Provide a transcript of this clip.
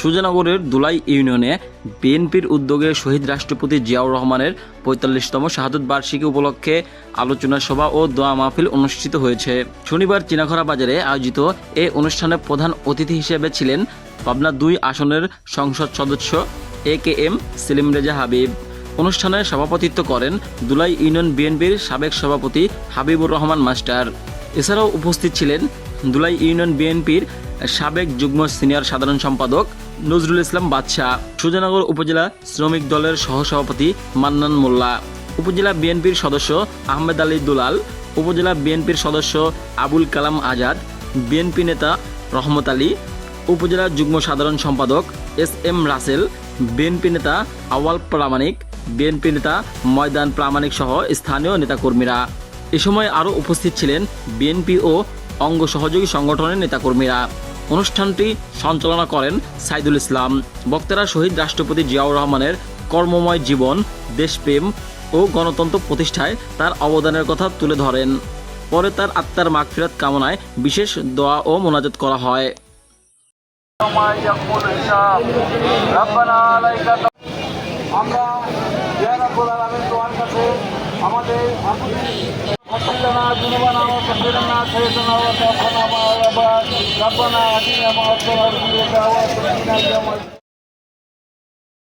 সুজানগরের দুলাই ইউনিয়নে বিএনপির উদ্যোগে শহীদ রাষ্ট্রপতি জিয়াউর রহমানের ৪৫তম শাহাদত বার্ষিকী উপলক্ষে আলোচনা সভা ও দোয়া মাহফিল অনুষ্ঠিত হয়েছে। শনিবার চিনাখরা বাজারে আয়োজিত এ অনুষ্ঠানে প্রধান অতিথি হিসেবে ছিলেন পাবনা ২ আসনের সংসদ সদস্য AKM সেলিম রেজা হাবিব। অনুষ্ঠানে সভাপতিত্ব করেন দুলাই ইউনিয়ন বিএনপির সাবেক সভাপতি হাবিবুর রহমান মাস্টার। এছাড়াও উপস্থিত ছিলেন দুলাই ইউনিয়ন বিএনপির সাবেক যুগ্ম সিনিয়র সাধারণ সম্পাদক নজরুল ইসলাম বাদশা, সুজানগর উপজেলা শ্রমিক দলের সহসভাপতি মান্নান মোল্লা, উপজেলা বিএনপির সদস্য আহমেদ আলী দুলাল, উপজেলা বিএনপির সদস্য আবুল কালাম আজাদ, বিএনপি নেতা রহমত আলী, উপজেলা যুগ্ম সাধারণ সম্পাদক SM রাসেল, বিএনপি নেতা আওয়াল প্রামাণিক, বিএনপি নেতা ময়দান প্রামাণিক সহ স্থানীয় নেতাকর্মীরা। এ সময় আরও উপস্থিত ছিলেন বিএনপি ও অঙ্গ সহযোগী সংগঠনের নেতাকর্মীরা। অনুষ্ঠানটি সঞ্চালনা করেন সাইদুল ইসলাম। বক্তারা শহীদ রাষ্ট্রপতি জিয়াউর রহমানের কর্মময় জীবন, দেশপ্রেম ও গণতন্ত্র প্রতিষ্ঠায় তার অবদানের কথা তুলে ধরেন। পরে তার আত্মার মাগফিরাত কামনায় বিশেষ দোয়া ও মোনাজাত করা হয়। আমাদের